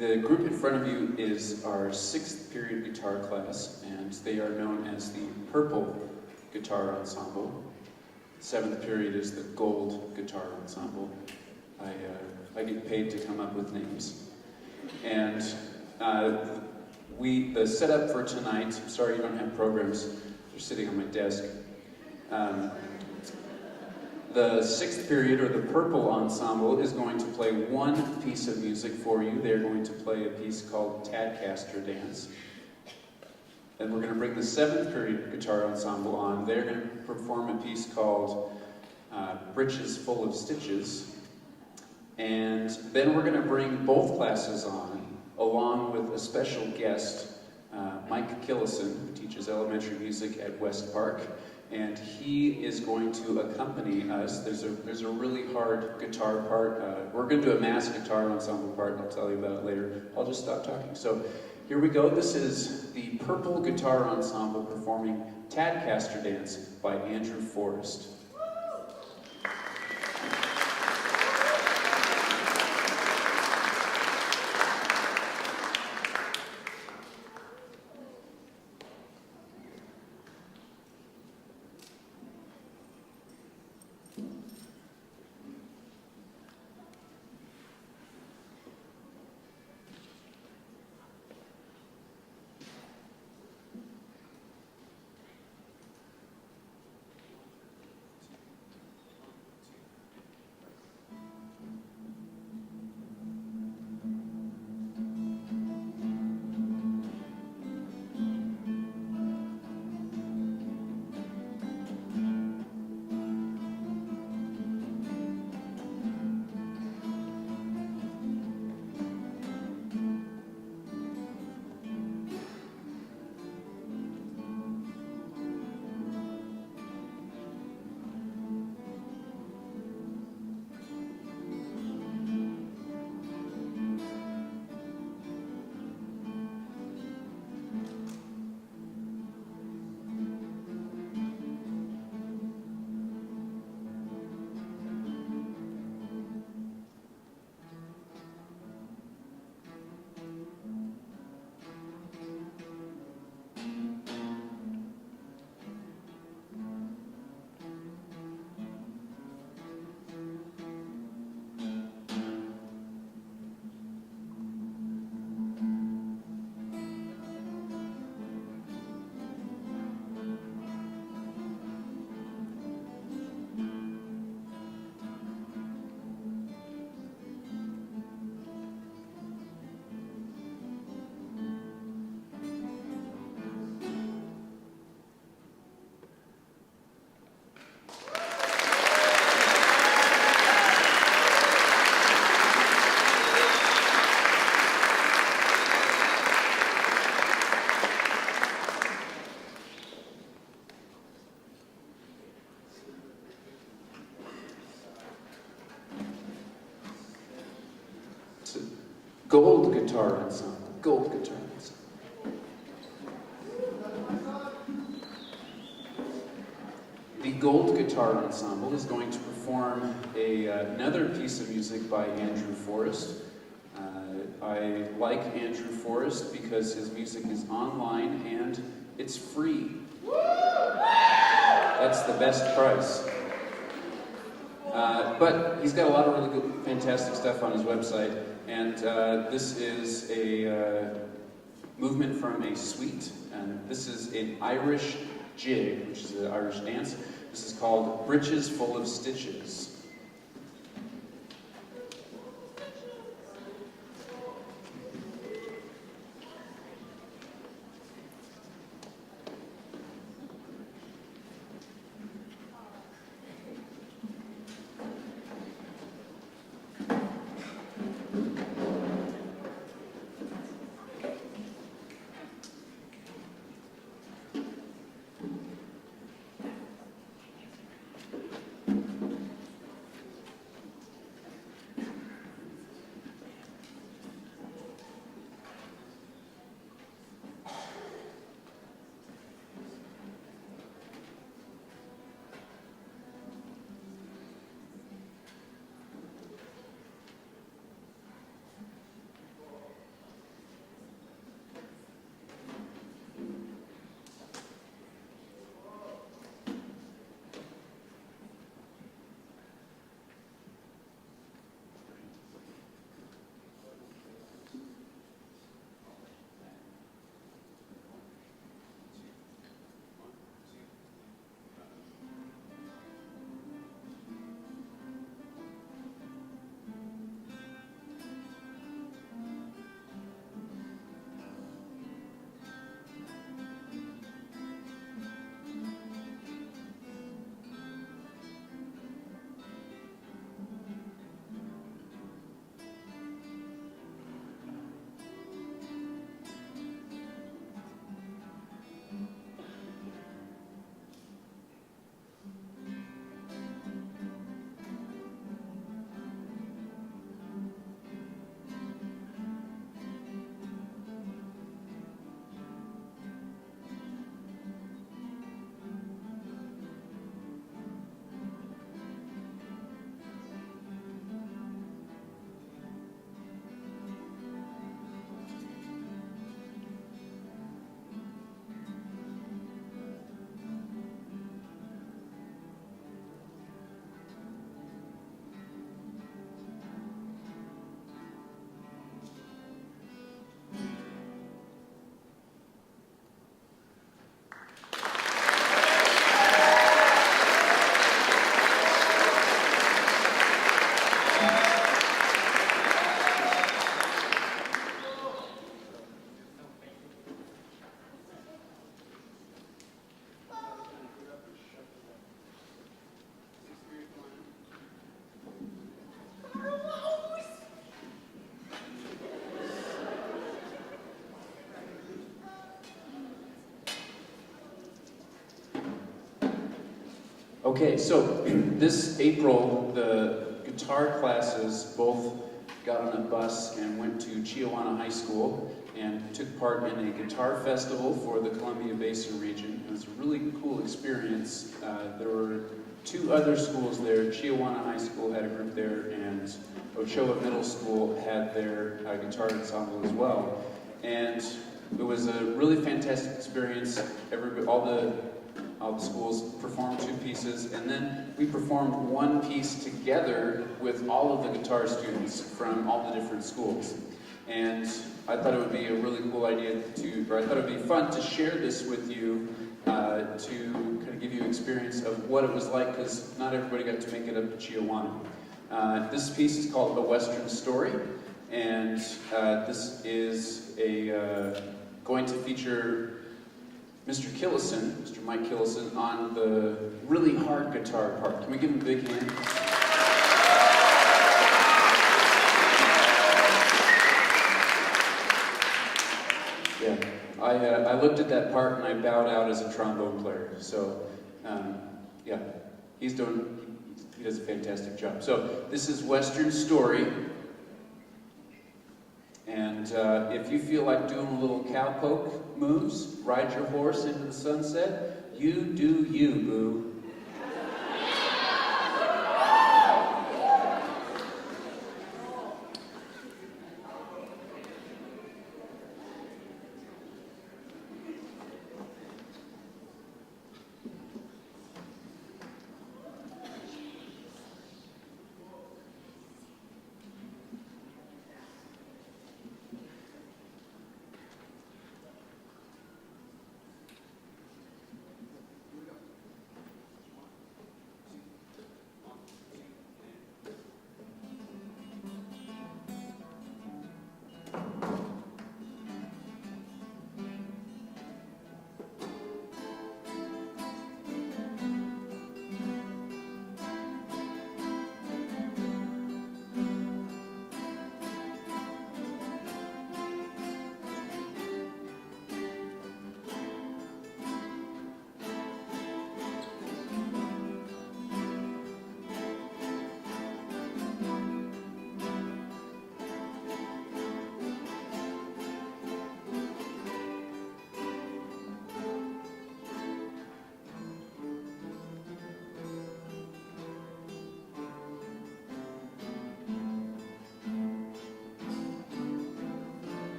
The group in front of you is our 6th period guitar class, and they are known as the Purple Guitar Ensemble. 7th period is the Gold Guitar Ensemble. I get paid to come up with names. And the setup for tonight, I'm sorry you don't have programs, they're sitting on my desk. The 6th period, or the Purple Ensemble, is going to play one piece of music for you. They're going to play a piece called Tadcaster Dance. Then we're going to bring the 7th period guitar ensemble on. They're going to perform a piece called Breeches Full of Stitches. And then we're going to bring both classes on, along with a special guest, Mike Killison, who teaches elementary music at West Park. And he is going to accompany us. There's a really hard guitar part. We're going to do a mass guitar ensemble part, and I'll tell you about it later. I'll just stop talking. So here we go. This is the Purple Guitar Ensemble performing Tadcaster Dance by Andrew Forrest. Gold Guitar Ensemble. Gold Guitar Ensemble. The Gold Guitar Ensemble is going to perform another piece of music by Andrew Forrest. I like Andrew Forrest because his music is online and it's free. That's the best price. But he's got a lot of really good, fantastic stuff on his website. And this is a movement from a suite, and this is an Irish jig, which is an Irish dance. This is called Breeches Full of Stitches. Okay, so this April, the guitar classes both got on a bus and went to Chiawana High School and took part in a guitar festival for the Columbia Basin region. It was a really cool experience. There were two other schools there. Chiawana High School had a group there, and Ochoa Middle School had their guitar ensemble as well. And it was a really fantastic experience. All the schools performed two pieces, and then we performed one piece together with all of the guitar students from all the different schools. And I thought it would be a really cool idea I thought it would be fun to share this with you, to kind of give you an experience of what it was like, because not everybody got to make it up to Chiawana. This piece is called A Western Story, and this is going to feature Mr. Killison, Mr. Mike Killison, on the really hard guitar part. Can we give him a big hand? Yeah, I looked at that part and I bowed out as a trombone player. So, yeah, he does a fantastic job. So this is Western Story. And if you feel like doing a little cowpoke moves, ride your horse into the sunset, you do you, boo.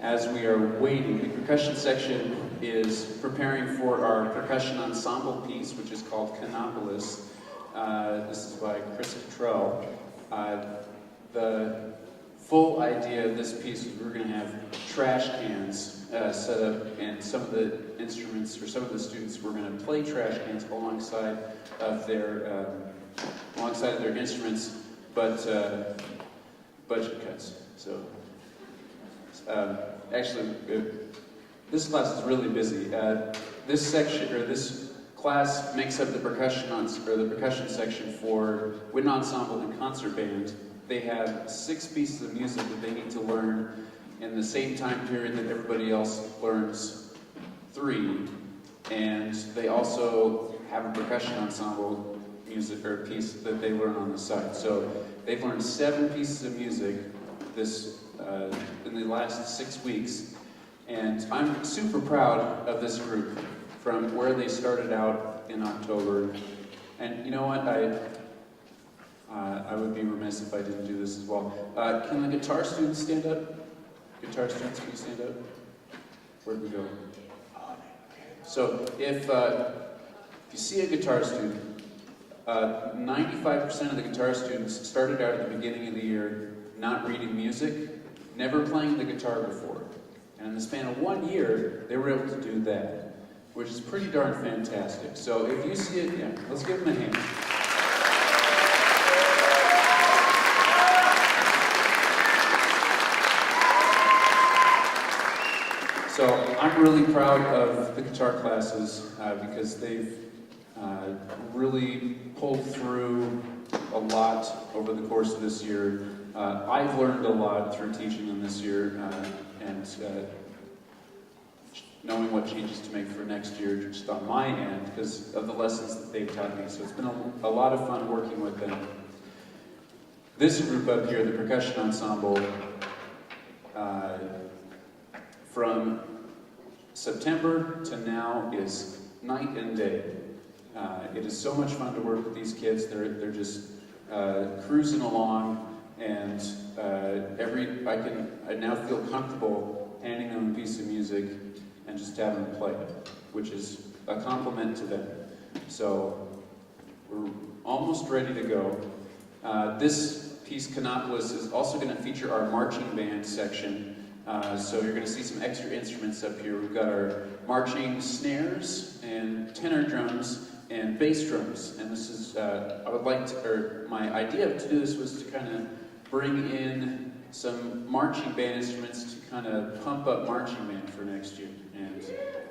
as we are waiting, the percussion section is preparing for our percussion ensemble piece, which is called Canopolis. This is by Chris Cottrell. The full idea of this piece is we're going to have trash cans set up, and some of the instruments, or some of the students, we're going to play trash cans alongside of their instruments, but budget cuts. So actually, this class is really busy. This section, or this class, makes up the percussion section for wind ensemble and concert band. They have 6 pieces of music that they need to learn in the same time period that everybody else learns 3. And they also have a percussion ensemble music, or piece that they learn on the side. So they've learned 7 pieces of music in the last 6 weeks. And I'm super proud of this group from where they started out in October. And you know what? I would be remiss if I didn't do this as well. Can the guitar students stand up? Guitar students, can you stand up? Where'd we go? So if you see a guitar student, 95% of the guitar students started out at the beginning of the year not reading music, never playing the guitar before. And in the span of 1 year, they were able to do that, which is pretty darn fantastic. So if you see it, yeah, let's give them a hand. So I'm really proud of the guitar classes because they've really pulled through a lot over the course of this year. I've learned a lot through teaching them this year and knowing what changes to make for next year just on my end because of the lessons that they've taught me. So it's been a lot of fun working with them. This group up here, the Percussion Ensemble, from September to now is night and day. It is so much fun to work with these kids. They're just cruising along, and I now feel comfortable handing them a piece of music and just having them play it, which is a compliment to them. So we're almost ready to go. This piece, Canopolis, is also going to feature our marching band section. So you're going to see some extra instruments up here. We've got our marching snares and tenor drums and bass drums. And this is, my idea to do this was to kind of bring in some marching band instruments to kind of pump up marching band for next year. And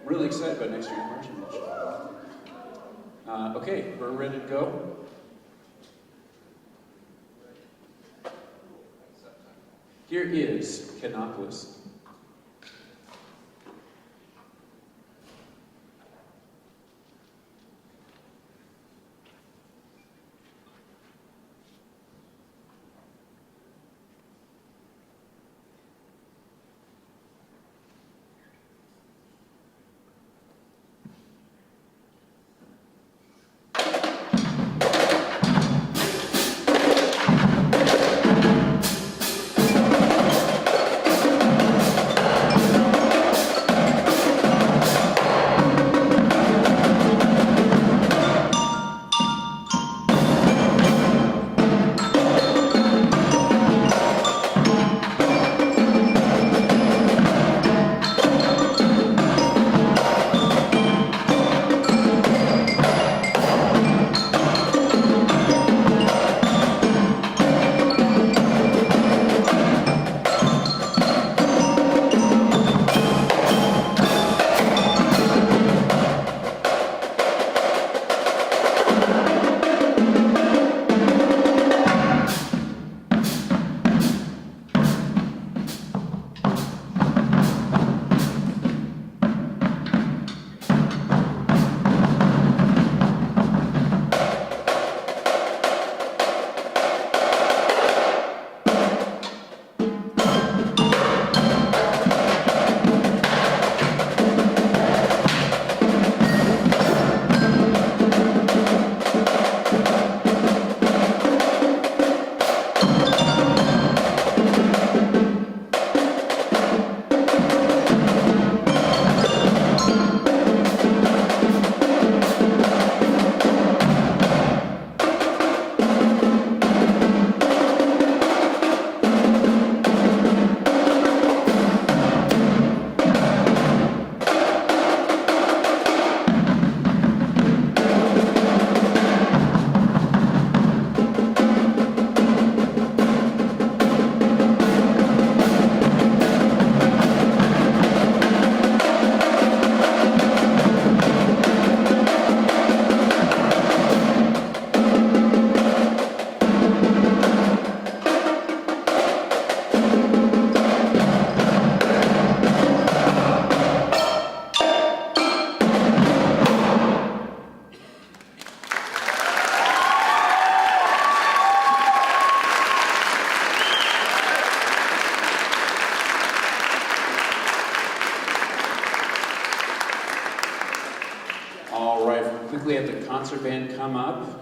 really excited about next year's marching band. Okay, we're ready to go. Here is Canopolis. concert band come up.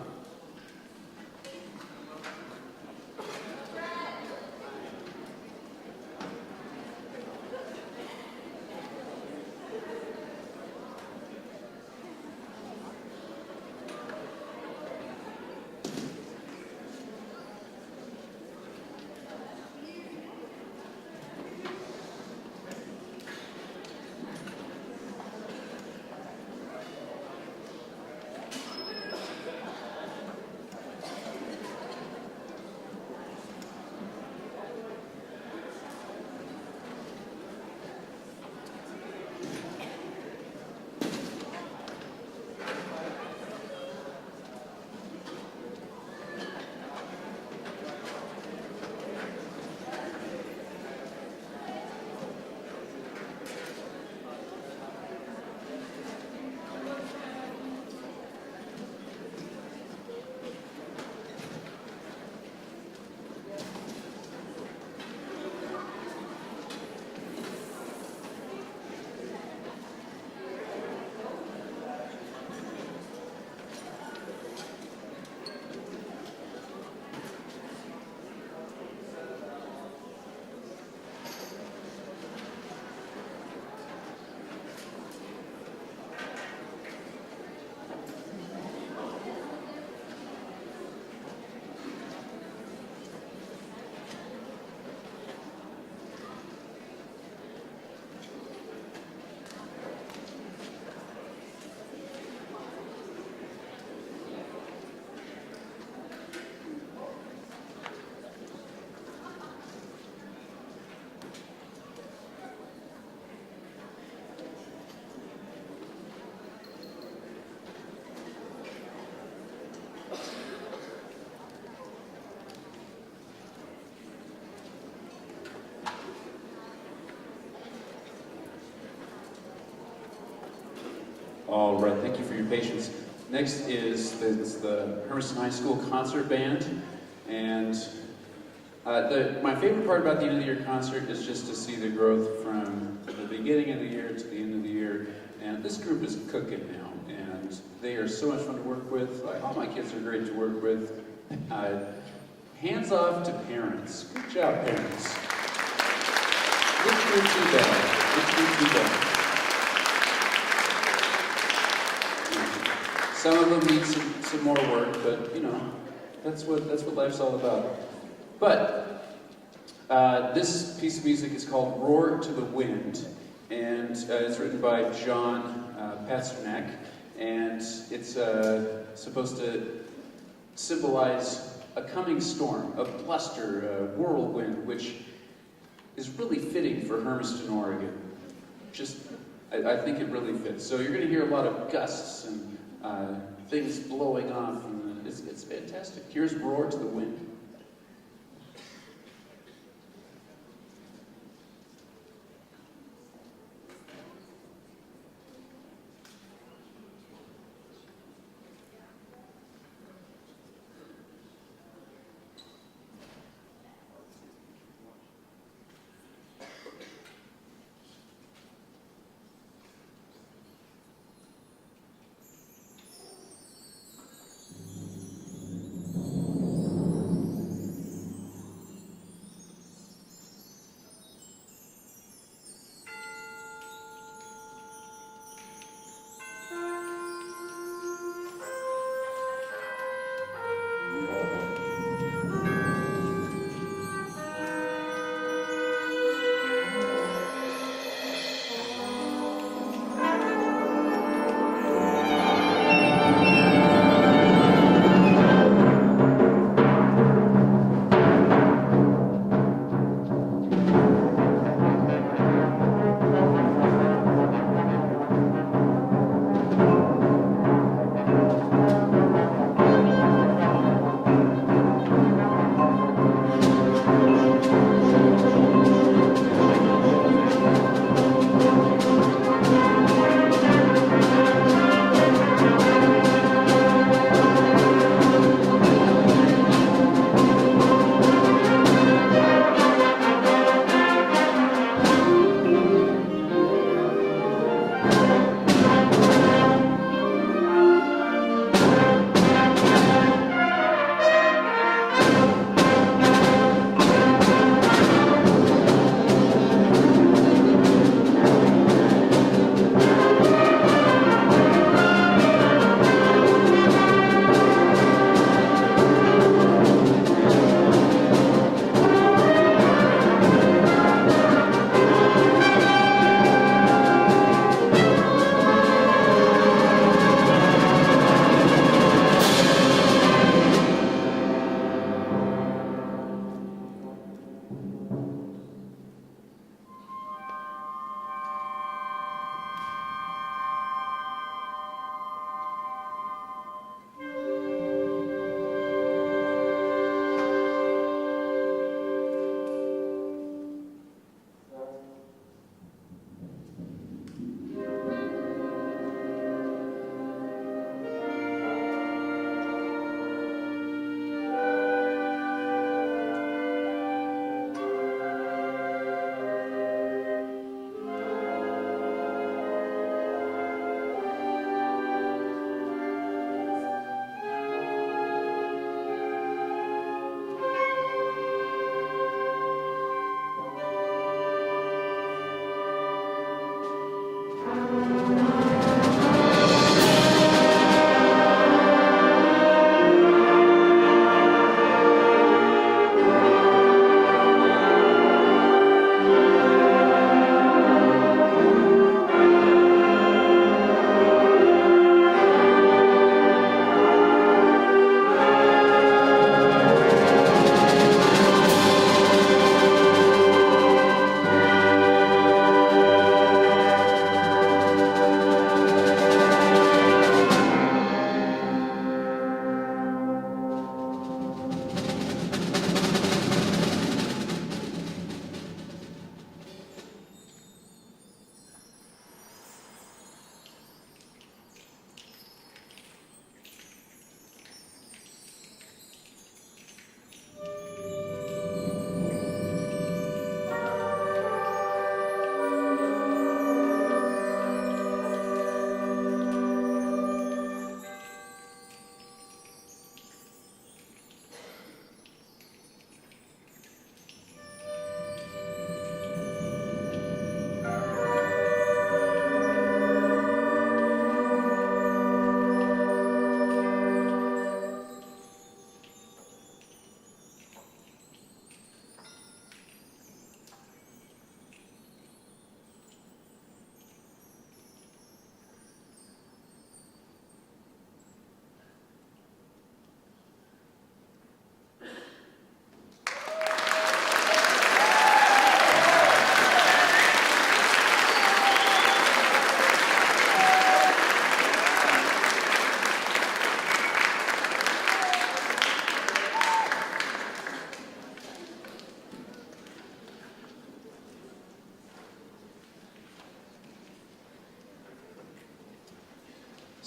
All right, thank you for your patience. Next is the Hermiston High School Concert Band, and my favorite part about the end of the year concert is just to see the growth from the beginning of the year to the end of the year. And this group is cooking now, and they are so much fun to work with. All my kids are great to work with. Hands off to parents. Good job, parents. Which group do that? Which group do that? Some of them need some more work, but you know, that's what life's all about. But this piece of music is called "Roar to the Wind," and it's written by John Pasternak, and it's supposed to symbolize a coming storm, a bluster, a whirlwind, which is really fitting for Hermiston, Oregon. I think it really fits. So you're going to hear a lot of gusts and things blowing off, and it's fantastic. Here's "Roar to the Wind."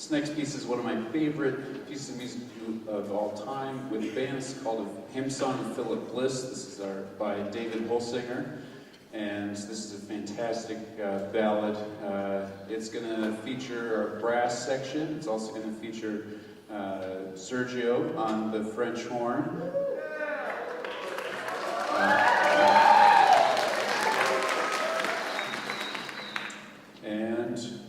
This next piece is one of my favorite pieces of music of all time with a band. It's called A Hymn Song of Philip Bliss. This is by David Holsinger, and this is a fantastic ballad. It's going to feature a brass section. It's also going to feature Sergio on the French horn. And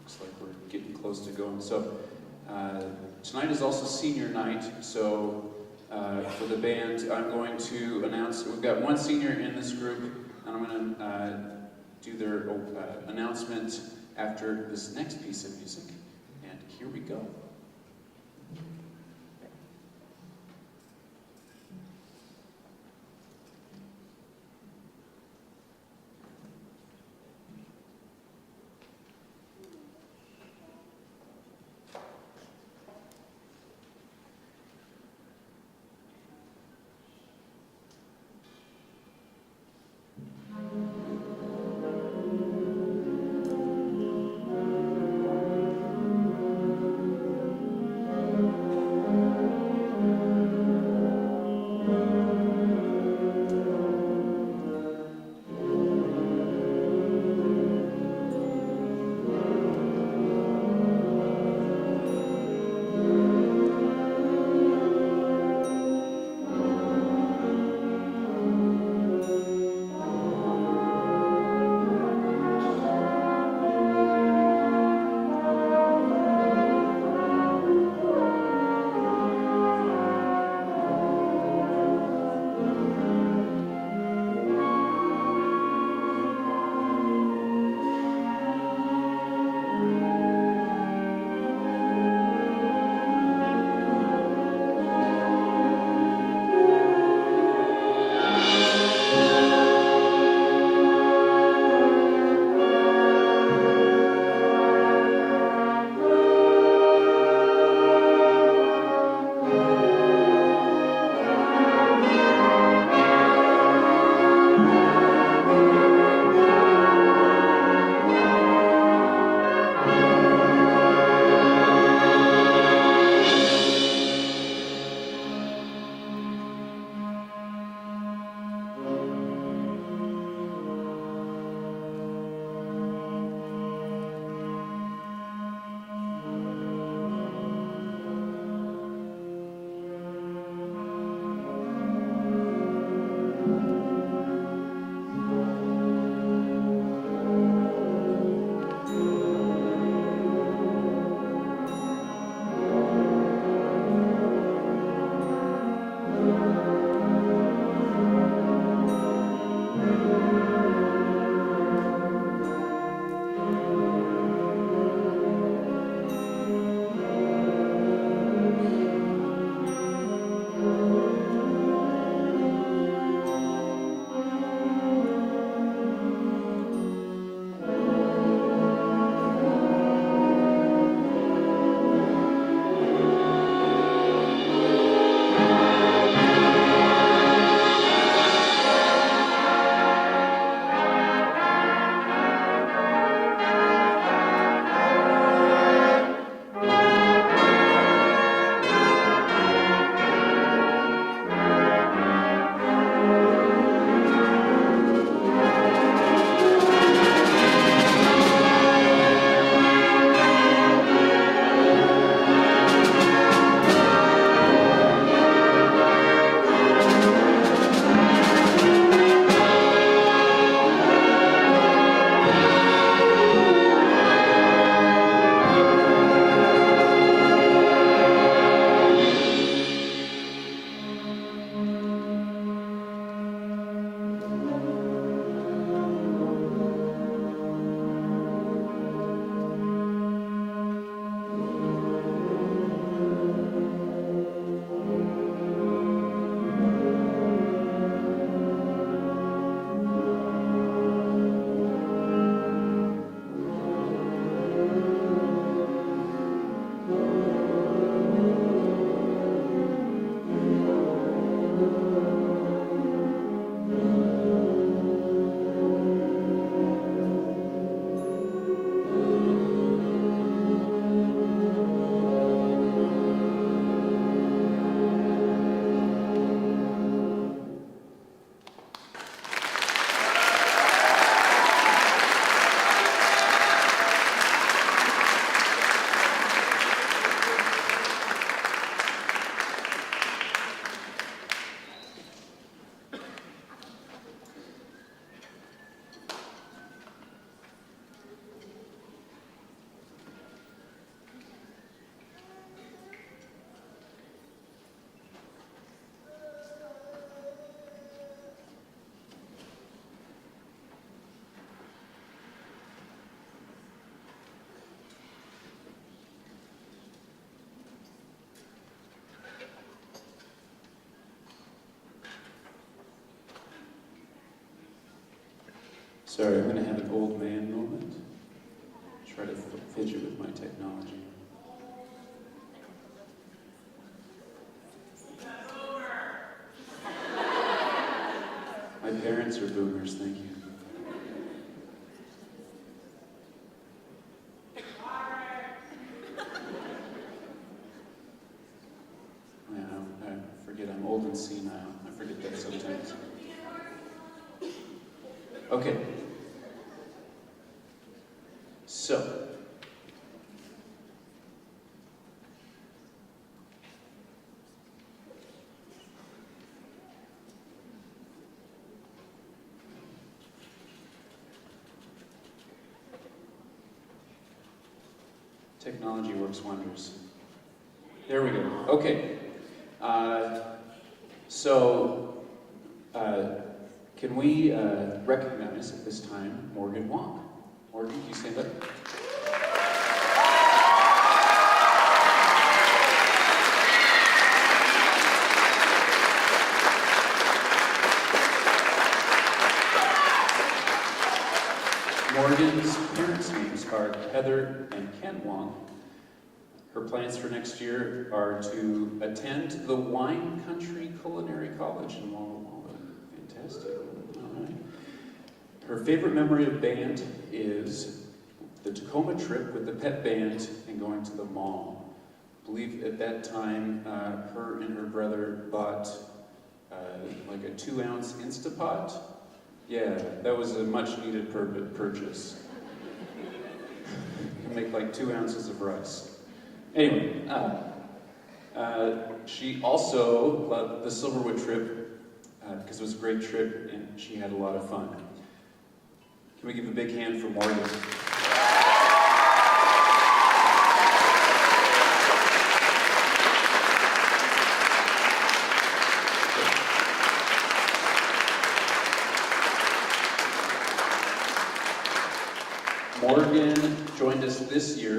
looks like we're getting close to going. So tonight is also senior night, so for the band I'm going to announce, we've got one senior in this group, and I'm going to do their announcement after this next piece of music. And here we go. Sorry, I'm going to have an old man moment. Try to fidget with my technology. My parents are boomers, thank you. I forget I'm old and senile. I forget that sometimes. Okay. So, technology works wonders. There we go. Okay. Can we recognize at this time Morgan Wong? Morgan, can you stand up? Morgan's parents' names are Heather and Ken Wong. Her plans for next year are to attend the Wine Country Culinary College in Walla Walla. Fantastic. All right. Her favorite memory of band is the Tacoma trip with the pep band and going to the mall. I believe at that time, her and her brother bought like a 2-ounce Instapot. Yeah, that was a much-needed purchase. You make like 2 ounces of rice. Anyway, she also loved the Silverwood trip because it was a great trip and she had a lot of fun. Can we give a big hand for Morgan? Morgan joined us this year.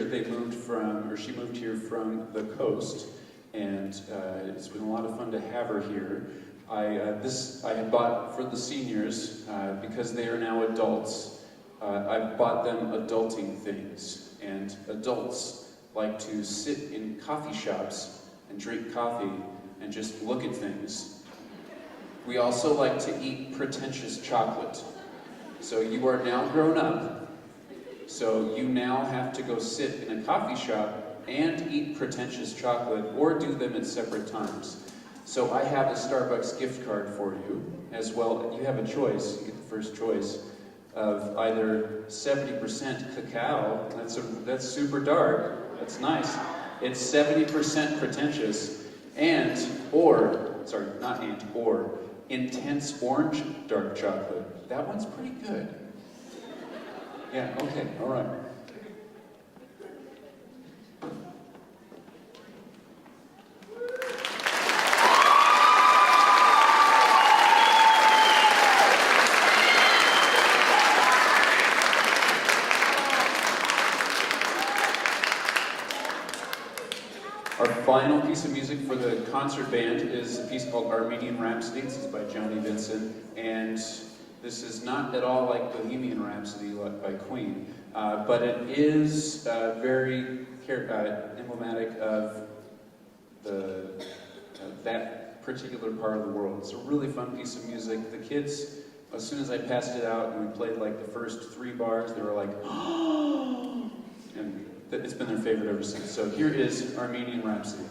She moved here from the coast, and it's been a lot of fun to have her here. I had bought for the seniors, because they are now adults, I bought them adulting things, and adults like to sit in coffee shops and drink coffee and just look at things. We also like to eat pretentious chocolate. So you are now grown up, so you now have to go sit in a coffee shop and eat pretentious chocolate, or do them at separate times. So I have a Starbucks gift card for you as well. You have a choice, you get the first choice, of either 70% cacao, that's super dark, that's nice. It's 70% pretentious, or intense orange dark chocolate. That one's pretty good. Yeah, okay, all right. Our final piece of music for the concert band is a piece called Armenian Rhapsody. This is by Joni Vincent, and this is not at all like Bohemian Rhapsody by Queen, but it is very emblematic of that particular part of the world. It's a really fun piece of music. The kids, as soon as I passed it out and we played like the first 3 bars, they were like, oh! And it's been their favorite ever since. So here is Armenian Rhapsody.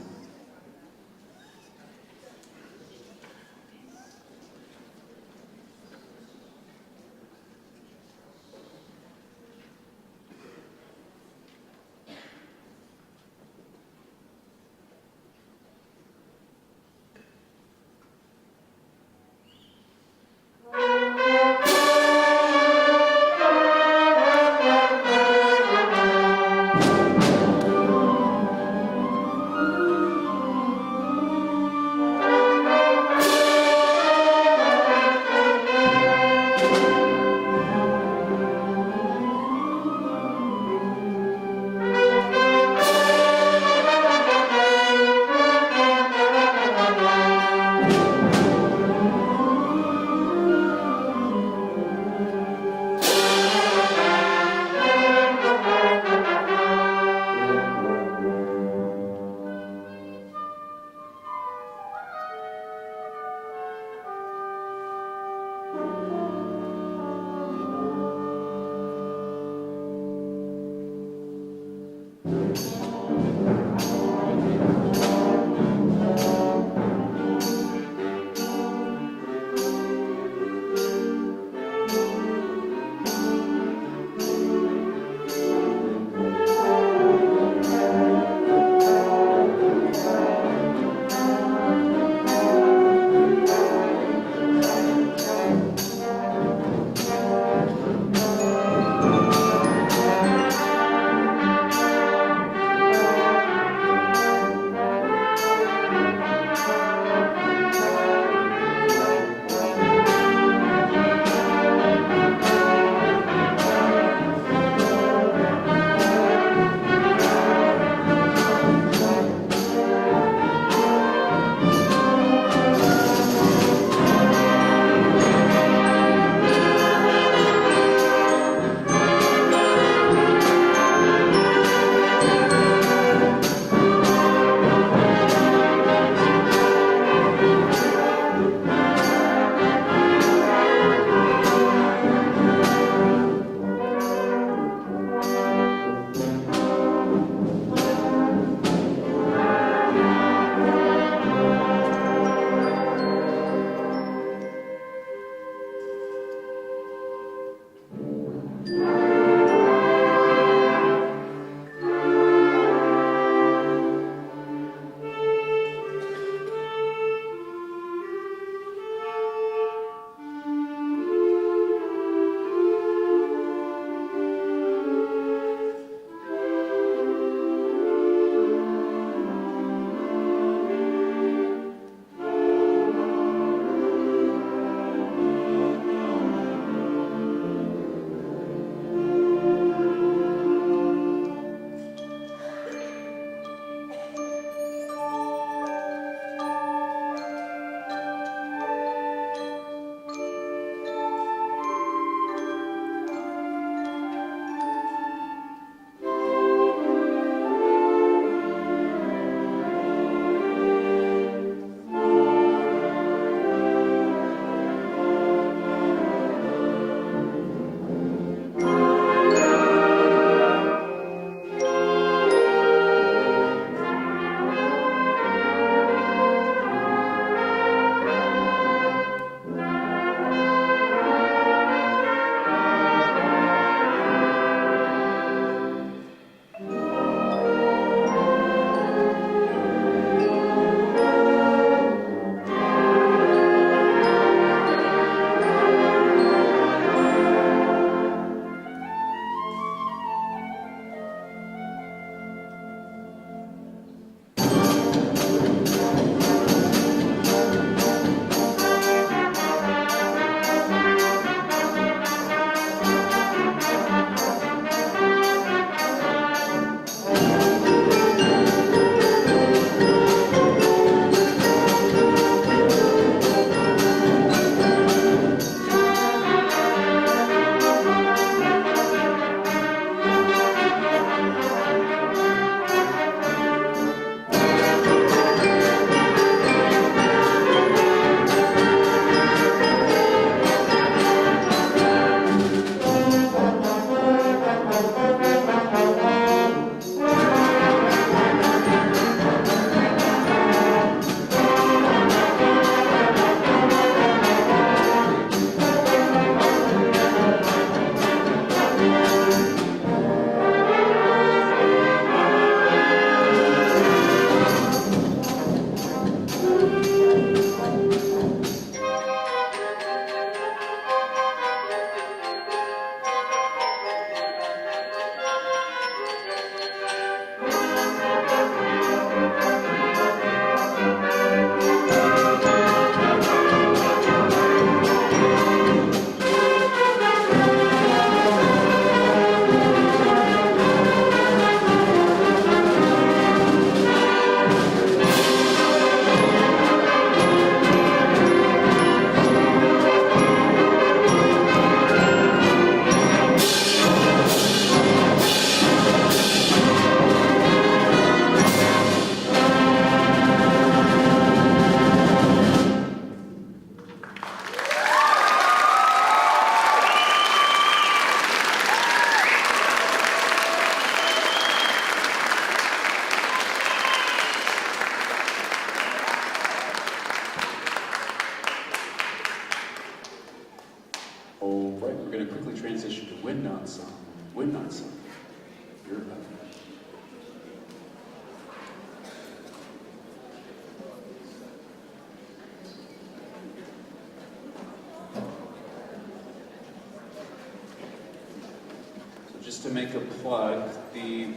to make a plug, the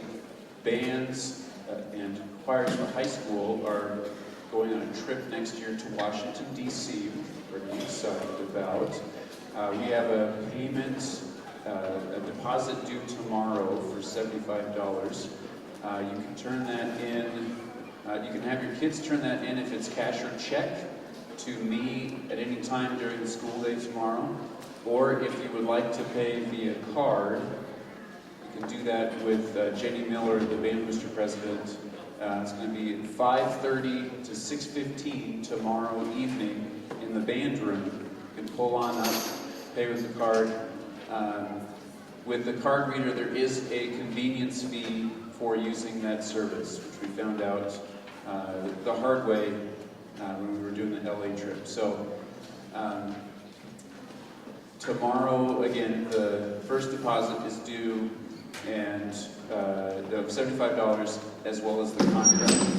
bands and choirs for high school are going on a trip next year to Washington, D.C., we're pretty excited about. We have a payment, a deposit due tomorrow for $75. You can turn that in, you can have your kids turn that in if it's cash or check to me at any time during the school day tomorrow. Or if you would like to pay via card, you can do that with Jenny Miller, the band booster president. It's going to be 5:30 to 6:15 tomorrow evening in the band room. You can pull on up, pay with the card. With the card reader, there is a convenience fee for using that service, which we found out the hard way when we were doing the LA trip. So tomorrow, again, the first deposit is due, and the $75 as well as the contract.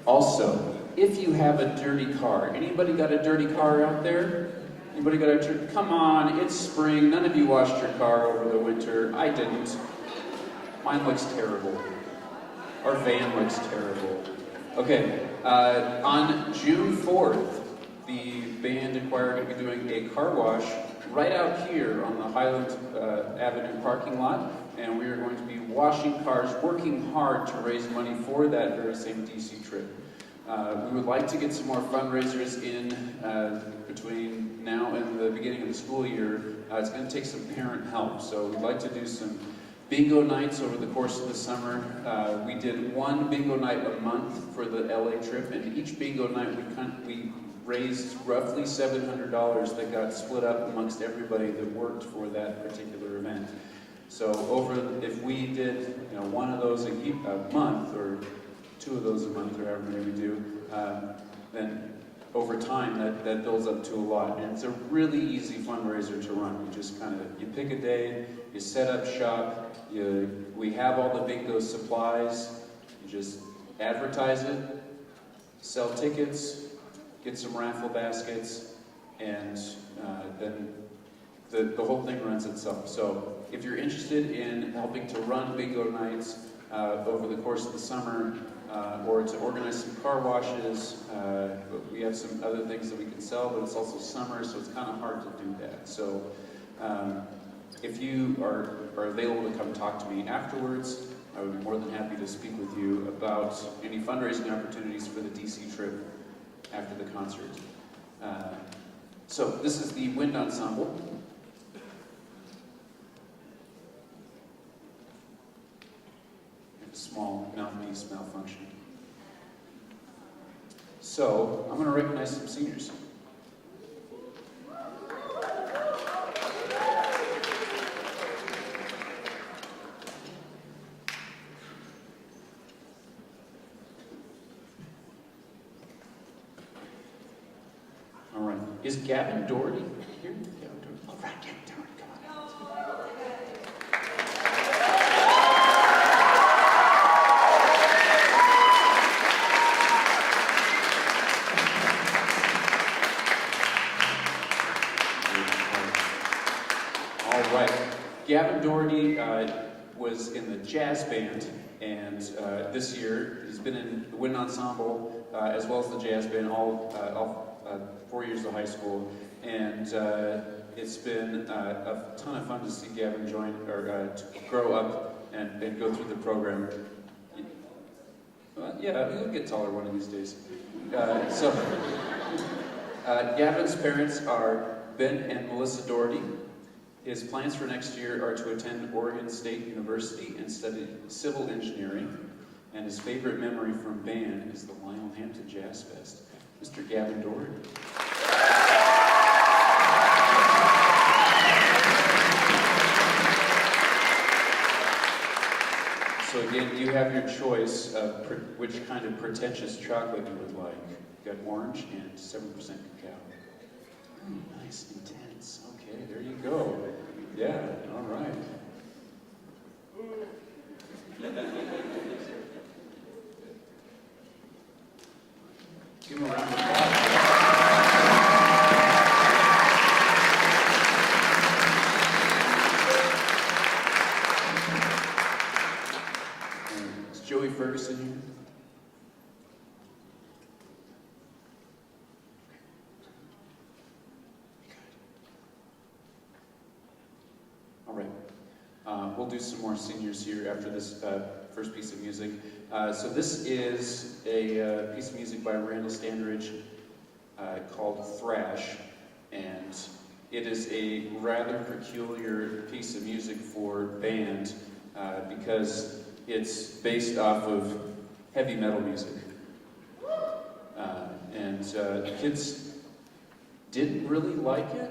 Also, if you have a dirty car, anybody got a dirty car out there? Anybody got a come on, it's spring, none of you washed your car over the winter. I didn't. Mine looks terrible. Our van looks terrible. Okay, on June 4th, the band and choir are going to be doing a car wash right out here on the Highland Avenue parking lot, and we are going to be washing cars, working hard to raise money for that very same DC trip. We would like to get some more fundraisers in between now and the beginning of the school year. It's going to take some parent help, so we'd like to do some bingo nights over the course of the summer. We did one bingo night a month for the LA trip, and each bingo night we raised roughly $700 that got split up amongst everybody that worked for that particular event. So if we did one of those a month, or two of those a month, or however many we do, then over time that builds up to a lot. And it's a really easy fundraiser to run. You just you pick a day, you set up shop, we have all the bingo supplies, you just advertise it, sell tickets, get some raffle baskets, and then the whole thing runs itself. So if you're interested in helping to run bingo nights over the course of the summer, or to organize some car washes, we have some other things that we can sell, but it's also summer, so it's kind of hard to do that. So if you are available to come talk to me afterwards, I would be more than happy to speak with you about any fundraising opportunities for the DC trip after the concert. So this is the wind ensemble. Small mouthpiece malfunction. So I'm going to recognize some seniors. All right. Is Gavin Doherty here? Gavin Doherty. All right, Gavin Doherty, come on. Gavin Doherty was in the jazz band, and this year he's been in the wind ensemble as well as the jazz band all 4 years of high school, and it's been a ton of fun to see Gavin to grow up and go through the program. Yeah, he'll get taller one of these days. Gavin's parents are Ben and Melissa Doherty. His plans for next year are to attend Oregon State University and study civil engineering. And his favorite memory from band is the Lionel Hampton Jazz Fest. Mr. Gavin Doherty. So again, you have your choice of which kind of pretentious chocolate you would like. You got orange and 7% cacao. Nice, intense. Okay, there you go. Yeah, all right. Give him a round of applause. Is Joey Ferguson here? All right. We'll do some more seniors here after this first piece of music. So this is a piece of music by Randall Standridge called Thrash, and it is a rather peculiar piece of music for band because it's based off of heavy metal music. And the kids didn't really like it.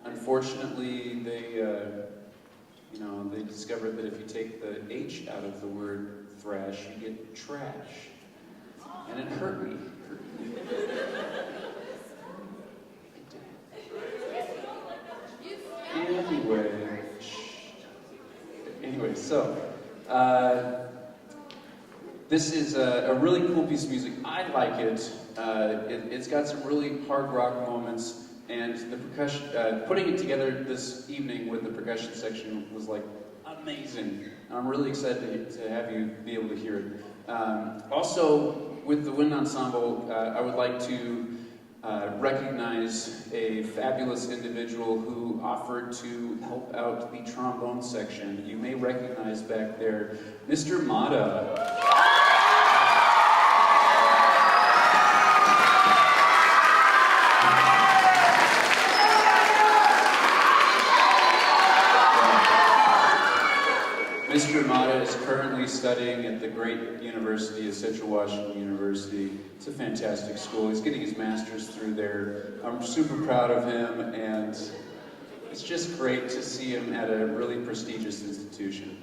Unfortunately, they discovered that if you take the H out of the word thrash, you get trash. And it hurt me. Anyway, so this is a really cool piece of music. I like it. It's got some really hard rock moments. And the percussion, putting it together this evening with the percussion section was like amazing. I'm really excited to have you be able to hear it. Also, with the wind ensemble, I would like to recognize a fabulous individual who offered to help out the trombone section. You may recognize back there, Mr. Mata. Mr. Mata is currently studying at the great university of Central Washington University. It's a fantastic school. He's getting his master's through there. I'm super proud of him, and it's just great to see him at a really prestigious institution.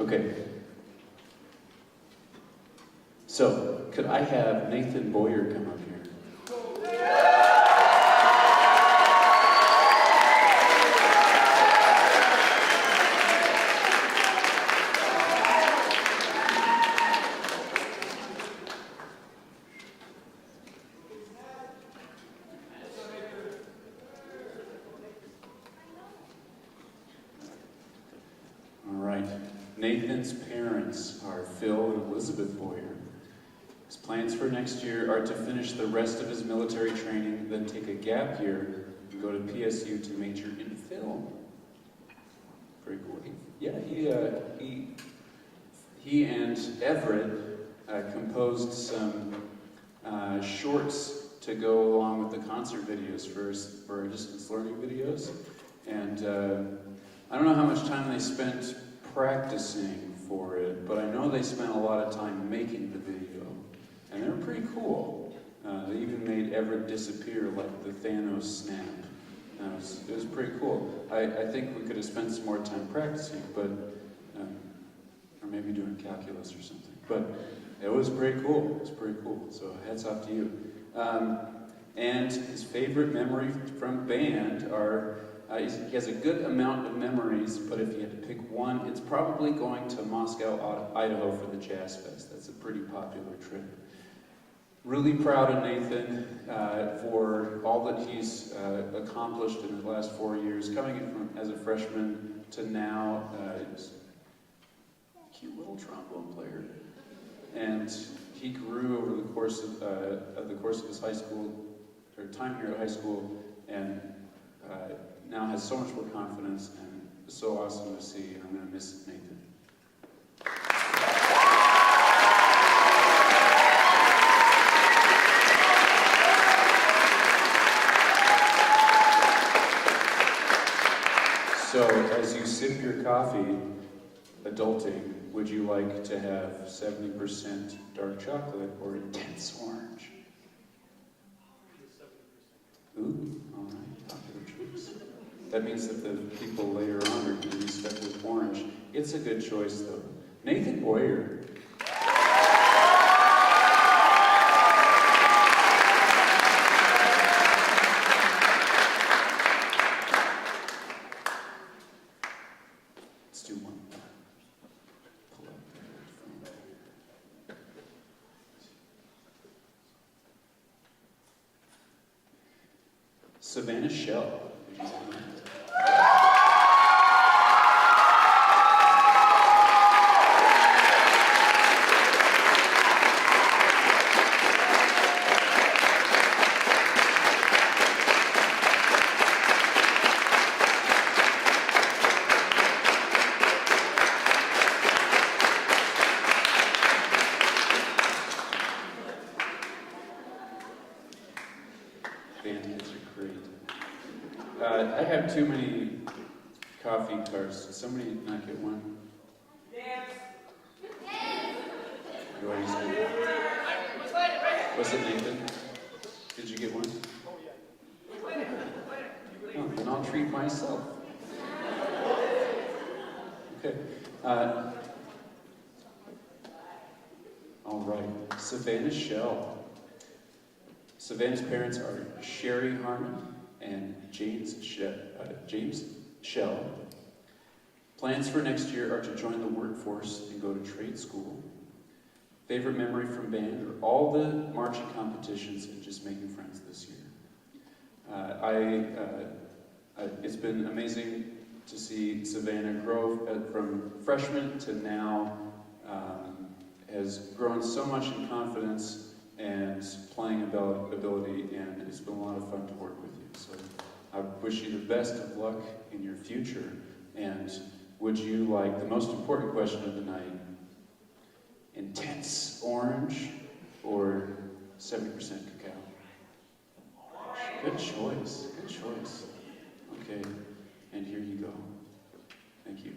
Okay. So, could I have Nathan Boyer come up here? Nathan's parents are Phil and Elizabeth Boyer. His plans for next year are to finish the rest of his military training, then take a gap year and go to PSU to major in film. Very cool. Yeah, he and Everett composed some shorts to go along with the concert videos for our distance learning videos. And I don't know how much time they spent practicing for it, but I know they spent a lot of time making the video, and they were pretty cool. They even made Everett disappear like the Thanos snap. It was pretty cool. I think we could have spent some more time practicing, but or maybe doing calculus or something. But it was pretty cool. It was pretty cool. So hats off to you. And his favorite memory from band are. He has a good amount of memories, but if you had to pick one, it's probably going to Moscow, Idaho for the Jazz Fest. That's a pretty popular trip. Really proud of Nathan for all that he's accomplished in the last 4 years, coming in from as a freshman to now. He's a cute little trombone player, and he grew over the course of his high school or time here at high school, and now has so much more confidence, and it's so awesome to see. I'm going to miss Nathan. So, as you sip your coffee, adulting, would you like to have 70% dark chocolate or intense orange? Ooh, all right, popular choice. That means that the people later on are going to be stuck with orange. It's a good choice, though. Nathan Boyer. Let's do one. Pull up there. Savannah Shell. Bandits are great. I have too many coffee cards. Did somebody not get one? Yes. Do I just get one? Was it Nathan? Did you get one? Oh, then I'll treat myself. Okay. All right. Savannah Shell. Savannah's parents are Sherry Harmon and James Shell. Plans for next year are to join the workforce and go to trade school. Favorite memory from band are all the marching competitions and just making friends this year. It's been amazing to see Savannah grow from freshman to now. Has grown so much in confidence and playing ability, and it's been a lot of fun to work with you. So I wish you the best of luck in your future. And would you like the most important question of the night? Intense orange or 70% cacao? Good choice, good choice. Okay, and here you go. Thank you.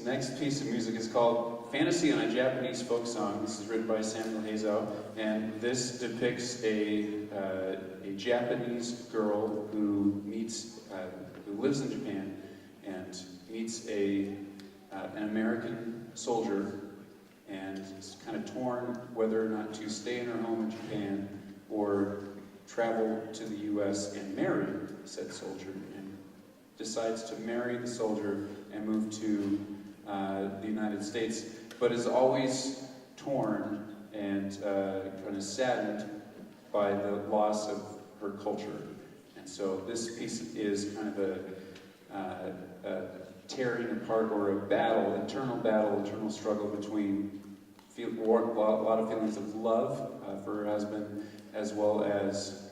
next piece of music is called Fantasy on a Japanese Folk Song. This is written by Samuel Hazow, and this depicts a Japanese girl who lives in Japan and meets an American soldier, and is kind of torn whether or not to stay in her home in Japan or travel to the U.S. and marry said soldier, and decides to marry the soldier and move to the United States, but is always torn and kind of saddened by the loss of her culture. And so this piece is kind of a tearing apart, or a battle, internal struggle between a lot of feelings of love for her husband, as well as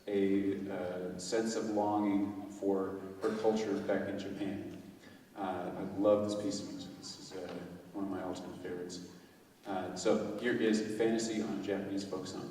a sense of longing for her culture back in Japan. I love this piece of music. This is one of my all-time favorites. So here is Fantasy on a Japanese Folk Song.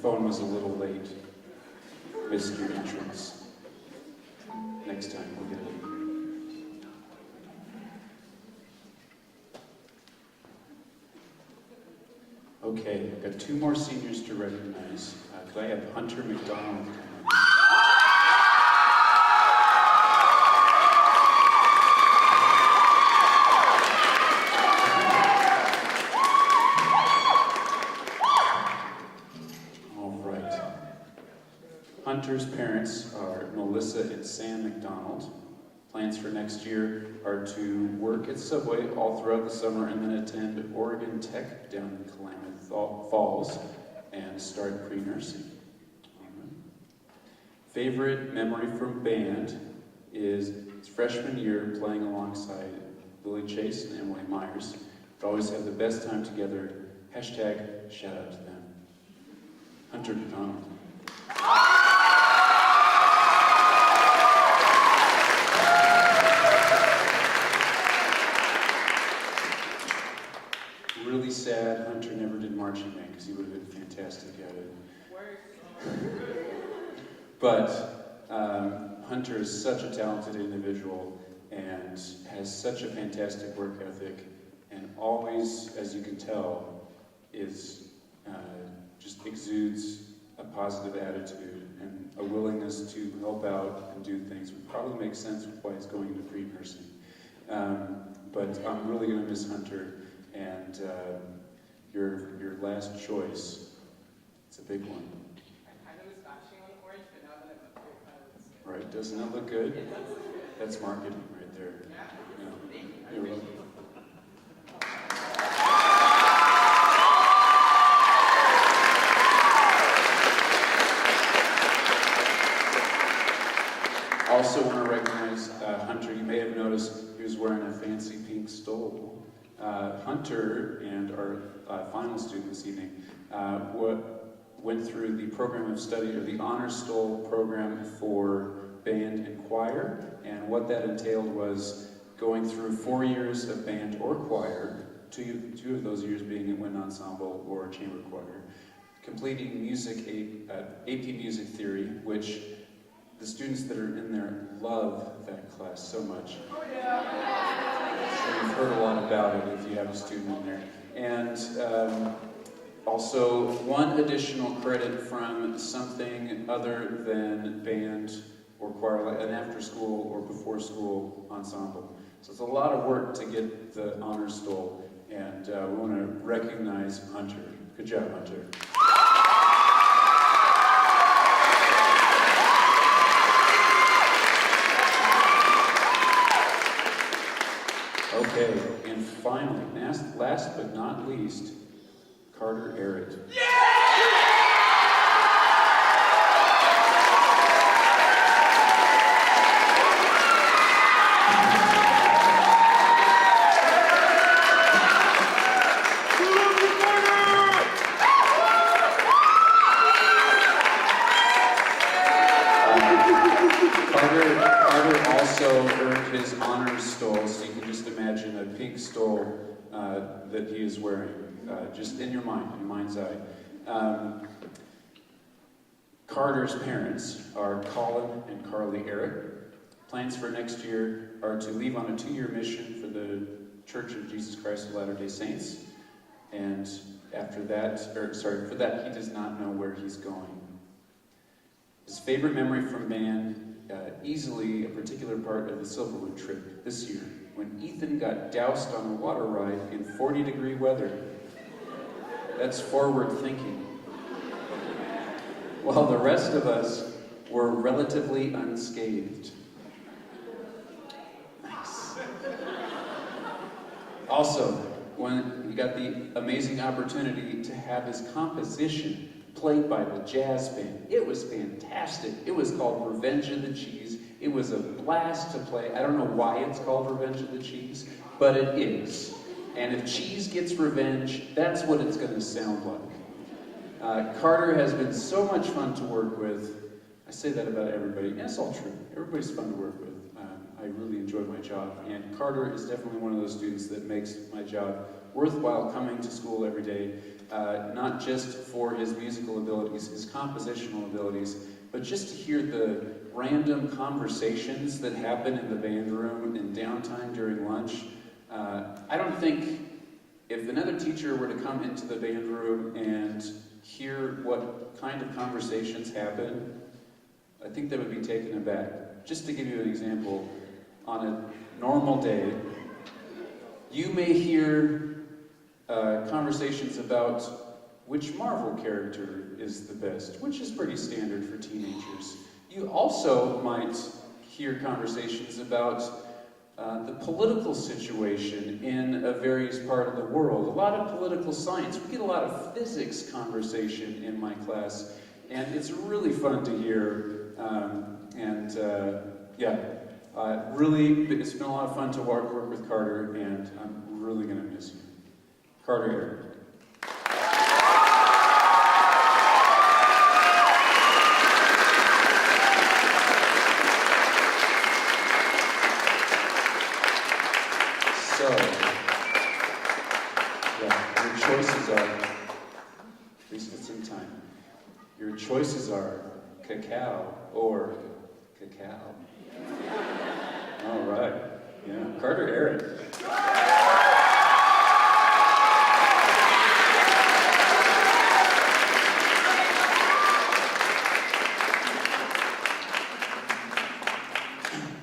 phone was a little late. Missed your entrance. Next time we'll get it. Okay, I've got 2 more seniors to recognize. Could I have Hunter McDonald come up? All right. Hunter's parents are Melissa and Sam McDonald. Plans for next year are to work at Subway all throughout the summer and then attend Oregon Tech down in Klamath Falls and start pre-nursing. Favorite memory from band is his freshman year playing alongside Lily Chase and Emily Myers. We always have the best time together. Hashtag shout out to them. Hunter McDonald. Really sad Hunter never did marching band because he would have been fantastic at it. But Hunter is such a talented individual and has such a fantastic work ethic, and always, as you can tell, is just exudes a positive attitude and a willingness to help out and do things. Would probably make sense with why he's going into pre-nursing. But I'm really going to miss Hunter. And your last choice, it's a big one. I kind of was bashing on orange, but now that I'm up here, it kind of looks good. Right, doesn't that look good? It does look good. That's marketing right there. Yeah. Thank you. I You're appreciate welcome. it. Also want to recognize Hunter. You may have noticed he was wearing a fancy pink stole. Hunter and our final student this evening went through the program of study, or the Honor Stole program for band and choir, and what that entailed was going through 4 years of band or choir, two of those years being in wind ensemble or chamber choir, completing music, AP Music Theory, which the students that are in there love that class so much. Oh, yeah. So you've heard a lot about it if you have a student in there. And also 1 additional credit from something other than band or choir, like an after-school or before-school ensemble. So it's a lot of work to get the honor stole, and we want to recognize Hunter. Good job, Hunter. Okay, and finally, last but not least, Carter Arrett. Carter also earned his honors stole, so you can just imagine a pink stole that he is wearing, just in your mind's eye. Carter's parents are Colin and Carly Arrett. Plans for next year are to leave on a 2-year mission for the Church of Jesus Christ of Latter-day Saints, and after that, for that, he does not know where he's going. His favorite memory from band, easily a particular part of the Silverwood trip this year, when Ethan got doused on a water ride in 40-degree weather. That's forward thinking. While the rest of us were relatively unscathed. Nice. Also, when he got the amazing opportunity to have his composition played by the jazz band. It was fantastic. It was called Revenge of the Cheese. It was a blast to play. I don't know why it's called Revenge of the Cheese, but it is. And if cheese gets revenge, that's what it's going to sound like. Carter has been so much fun to work with. I say that about everybody. And it's all true. Everybody's fun to work with. I really enjoy my job. And Carter is definitely one of those students that makes my job worthwhile coming to school every day, not just for his musical abilities, his compositional abilities, but just to hear the random conversations that happen in the band room in downtime during lunch. I don't think if another teacher were to come into the band room and hear what kind of conversations happen, I think they would be taken aback. Just to give you an example, on a normal day, you may hear conversations about which Marvel character is the best, which is pretty standard for teenagers. You also might hear conversations about the political situation in a various part of the world. A lot of political science. We get a lot of physics conversation in my class, and it's really fun to hear. Really, it's been a lot of fun to work with Carter, and I'm really going to miss you. Carter Aaron. So, your choices are, please get some time. Your choices are cacao or cacao. All right, yeah, Carter Aaron.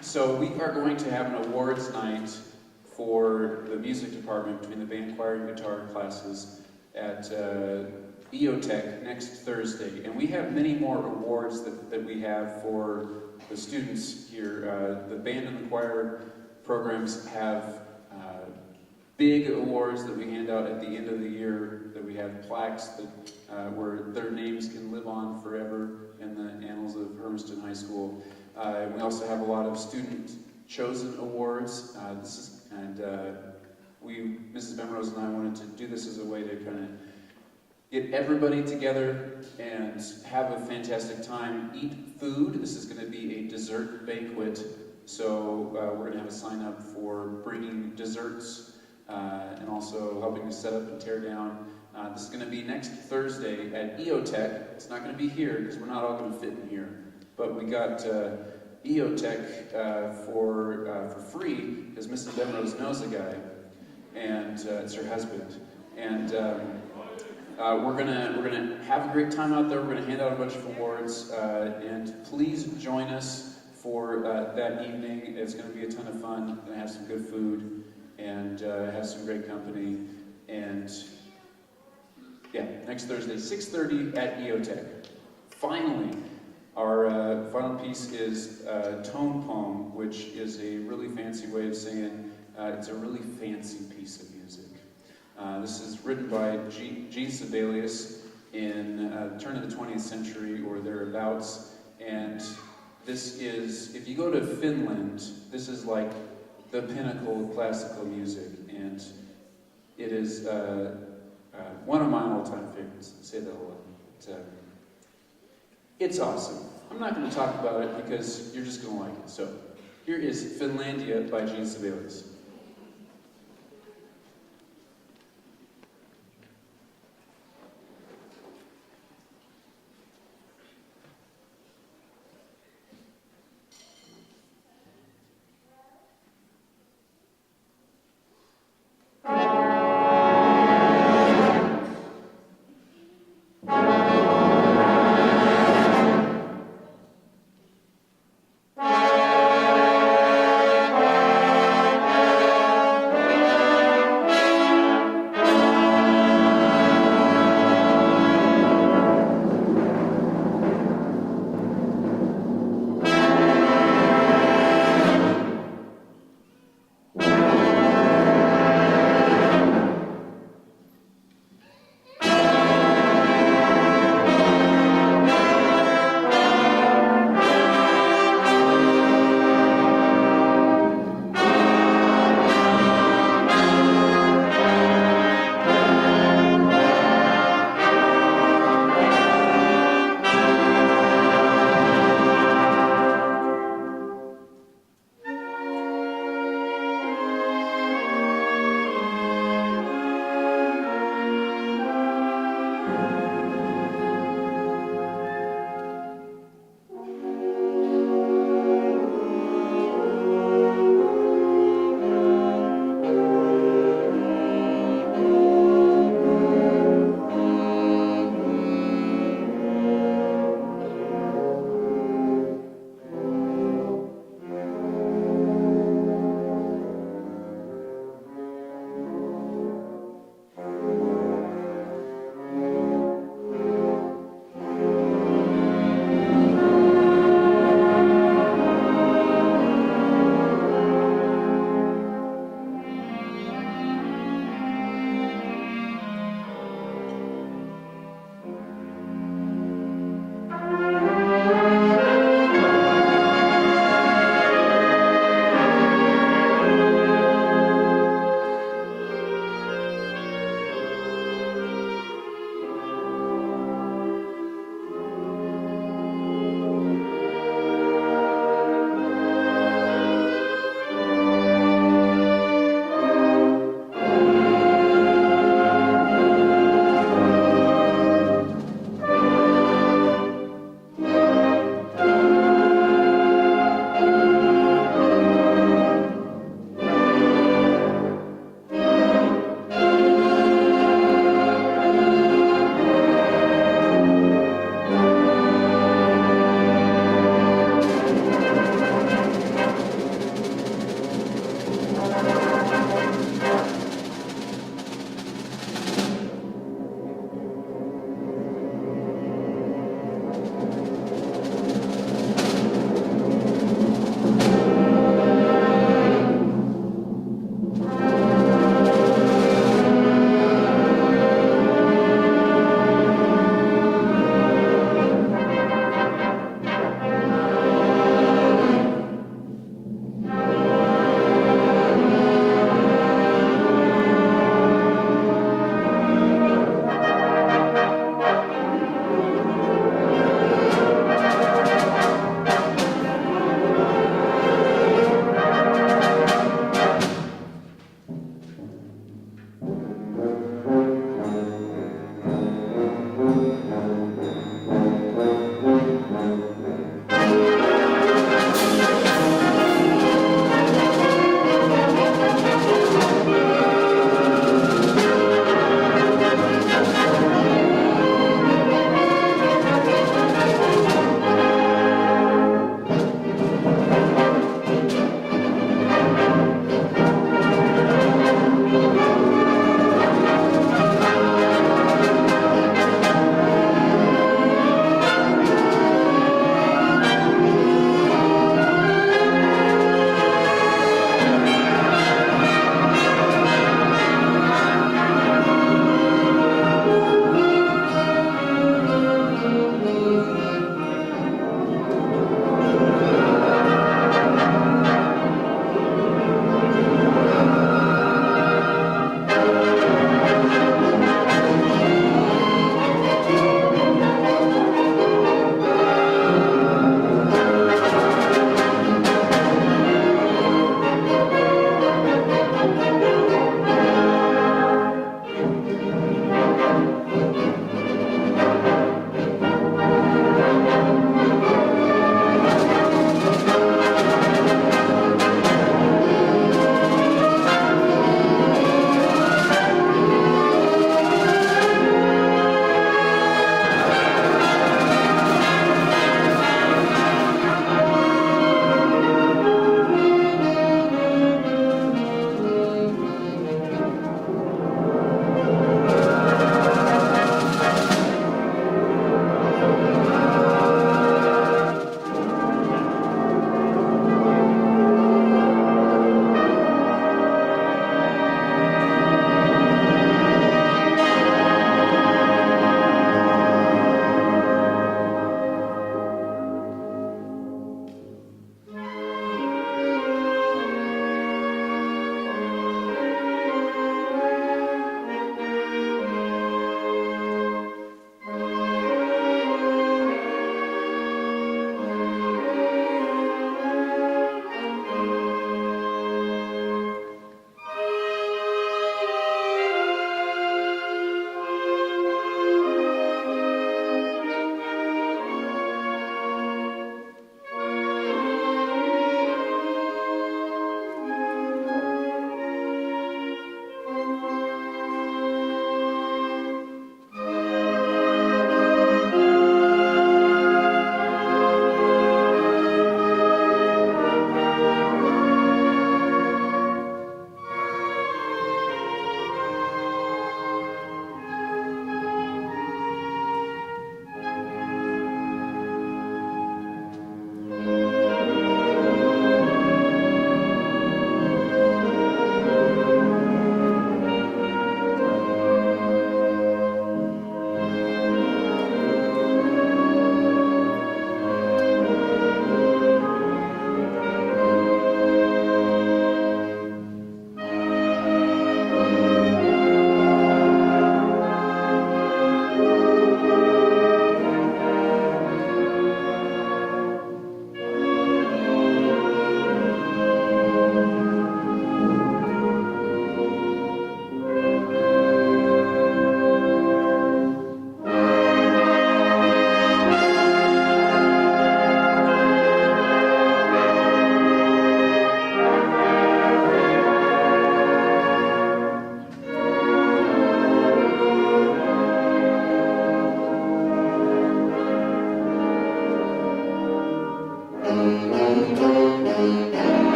So we are going to have an awards night for the music department between the band, choir, and guitar classes at EOTech next Thursday. And we have many more awards that we have for the students here. The band and the choir programs have big awards that we hand out at the end of the year, that we have plaques that where their names can live on forever in the annals of Hermiston High School. We also have a lot of student-chosen awards. Mrs. Bemrose and I wanted to do this as a way to kind of get everybody together and have a fantastic time, eat food. This is going to be a dessert banquet, so we're going to have a sign up for bringing desserts and also helping to set up and tear down. This is going to be next Thursday at EOTech. It's not going to be here because we're not all going to fit in here, but we got EOTech for free because Mrs. Bemrose knows a guy, and it's her husband, and we're gonna have a great time out there. We're gonna hand out a bunch of awards, and please join us for that evening. It's gonna be a ton of fun. We're gonna have some good food and have some great company. And yeah, next Thursday, 6:30 at EOTech. Finally, our final piece is Tone Poem, which is a really fancy way of saying it's a really fancy piece of music. This is written by G. Sibelius in the turn of the 20th century or thereabouts, and this is, if you go to Finland, this is like the pinnacle of classical music, and it is one of my all-time favorites. I say that a lot. It's awesome. I'm not going to talk about it because you're just going to like it. So, here is Finlandia by G. Sibelius.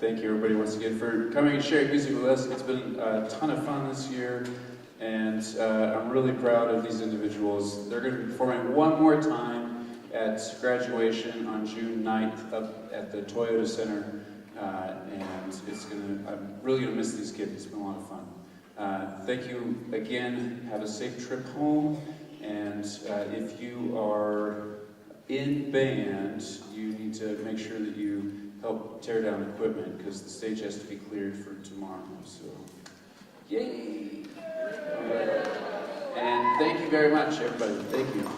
Thank you, everybody, once again, for coming and sharing music with us. It's been a ton of fun this year, and I'm really proud of these individuals. They're going to be performing one more time at graduation on June 9th up at the Toyota Center, and I'm really going to miss these kids. It's been a lot of fun. Thank you again. Have a safe trip home, and if you are in band, you need to make sure that you help tear down equipment, because the stage has to be cleared for tomorrow. So, yay! All right. And thank you very much, everybody. Thank you.